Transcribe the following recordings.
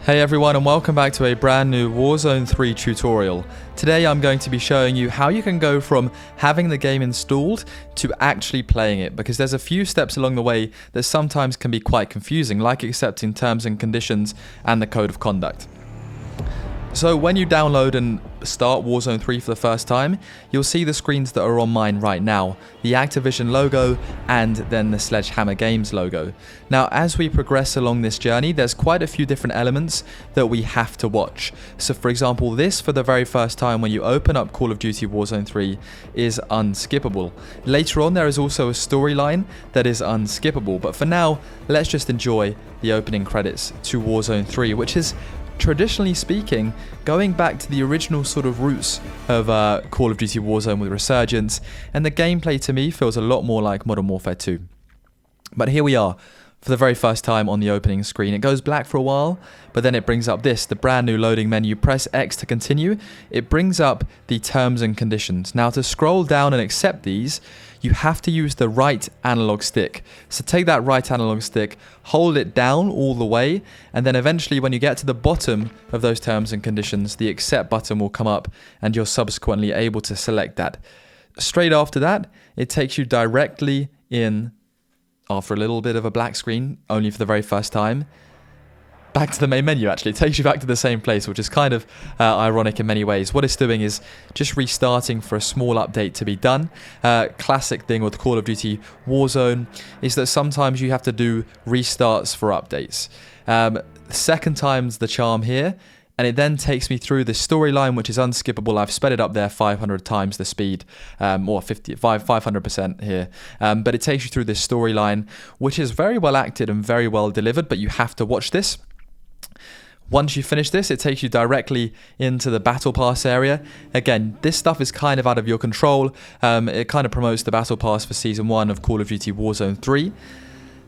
Hey everyone, and welcome back to a brand new Warzone 3 tutorial. Today I'm going to be showing you how you can go from having the game installed to actually playing it, because there's a few steps along the way that sometimes can be quite confusing, like accepting terms and conditions and the code of conduct. So when you download and start Warzone 3 for the first time, you'll see the screens that are on mine right now, the Activision logo and then the Sledgehammer Games logo. Now as we progress along this journey, there's quite a few different elements that we have to watch. So for example, this for the very first time when you open up Call of Duty Warzone 3 is unskippable. Later on there is also a storyline that is unskippable, but for now let's just enjoy the opening credits to Warzone 3, which is, traditionally speaking, going back to the original sort of roots of Call of Duty Warzone with Resurgence, and the gameplay to me feels a lot more like Modern Warfare 2. But here we are, for the very first time on the opening screen. It goes black for a while, but then it brings up this, the brand new loading menu. Press X to continue. It brings up the terms and conditions. Now to scroll down and accept these, you have to use the right analog stick. So take that right analog stick, hold it down all the way, and then eventually when you get to the bottom of those terms and conditions, the accept button will come up and you're subsequently able to select that. Straight after that, it takes you directly in, after a little bit of a black screen, only for the very first time, back to the main menu. Actually, it takes you back to the same place, which is kind of ironic in many ways. What it's doing is just restarting for a small update to be done. Classic thing with Call of Duty Warzone is that sometimes you have to do restarts for updates. Second time's the charm here, and it then takes me through the storyline, which is unskippable. I've sped it up there 500 times the speed, or 500% here. But it takes you through this storyline, which is very well acted and very well delivered, but you have to watch this. Once you finish this, it takes you directly into the Battle Pass area. Again, this stuff is kind of out of your control. It kind of promotes the Battle Pass for Season 1 of Call of Duty Warzone 3.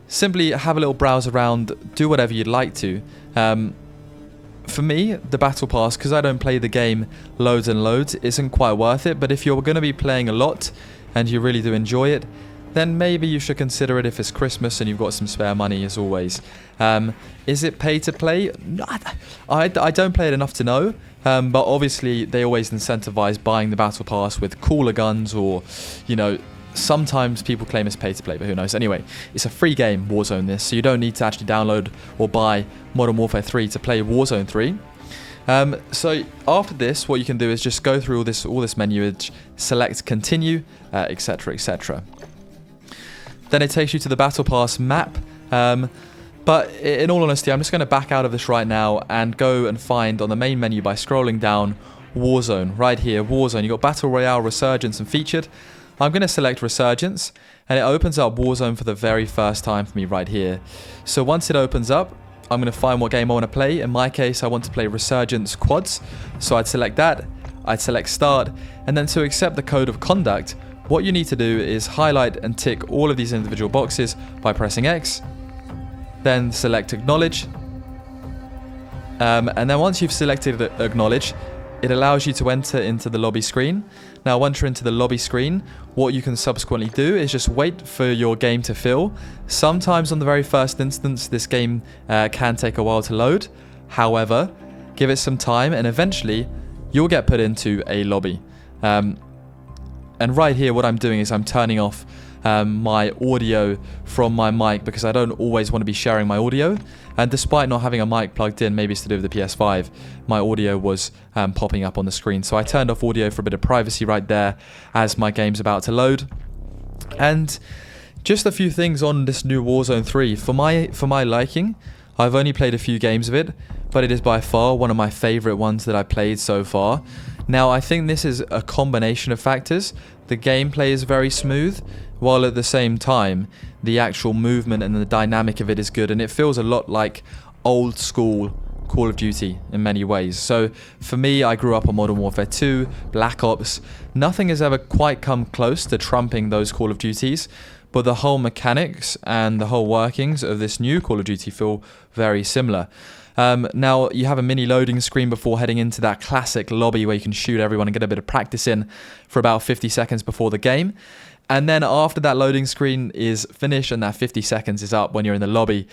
Simply have a little browse around, do whatever you'd like to. For me, the Battle Pass, because I don't play the game loads and loads, isn't quite worth it. But if you're going to be playing a lot and you really do enjoy it, then maybe you should consider it if it's Christmas and you've got some spare money, as always. Is it pay to play? No, I don't play it enough to know. But obviously, they always incentivize buying the Battle Pass with cooler guns, or, you know, sometimes people claim it's pay to play, but who knows. Anyway, it's a free game, Warzone this, so you don't need to actually download or buy Modern Warfare 3 to play Warzone 3. So after this, what you can do is just go through all this menuage, select continue, etc, etc. Then it takes you to the Battle Pass map. But in all honesty, I'm just going to back out of this right now and go and find on the main menu by scrolling down Warzone. Right here, Warzone. You've got Battle Royale, Resurgence and Featured. I'm going to select Resurgence, and it opens up Warzone for the very first time for me right here. So once it opens up, I'm going to find what game I want to play. In my case, I want to play Resurgence Quads, so I'd select that, I'd select Start, and then to accept the code of conduct, what you need to do is highlight and tick all of these individual boxes by pressing X, then select Acknowledge, and then once you've selected Acknowledge, it allows you to enter into the lobby screen. Now, once you're into the lobby screen, what you can subsequently do is just wait for your game to fill. Sometimes on the very first instance, this game can take a while to load. However, give it some time and eventually you'll get put into a lobby. And right here, what I'm doing is I'm turning off my audio from my mic, because I don't always want to be sharing my audio. And despite not having a mic plugged in, maybe it's to do with the PS5, my audio was popping up on the screen. So I turned off audio for a bit of privacy right there as my game's about to load. And just a few things on this new Warzone 3. For my liking, I've only played a few games of it, but it is by far one of my favorite ones that I've played so far. Now, I think this is a combination of factors. The gameplay is very smooth, while at the same time, the actual movement and the dynamic of it is good, and it feels a lot like old school Call of Duty in many ways. So for me, I grew up on Modern Warfare 2, Black Ops. Nothing has ever quite come close to trumping those Call of Duties, but the whole mechanics and the whole workings of this new Call of Duty feel very similar. Now, you have a mini loading screen before heading into that classic lobby where you can shoot everyone and get a bit of practice in for about 50 seconds before the game. And then after that loading screen is finished and that 50 seconds is up when you're in the lobby,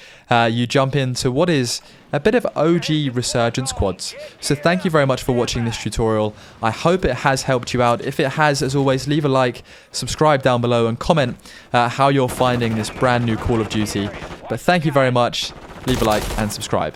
you jump into what is a bit of OG Resurgent squads. So thank you very much for watching this tutorial. I hope it has helped you out. If it has, as always, leave a like, subscribe down below and comment how you're finding this brand new Call of Duty. But thank you very much. Leave a like and subscribe.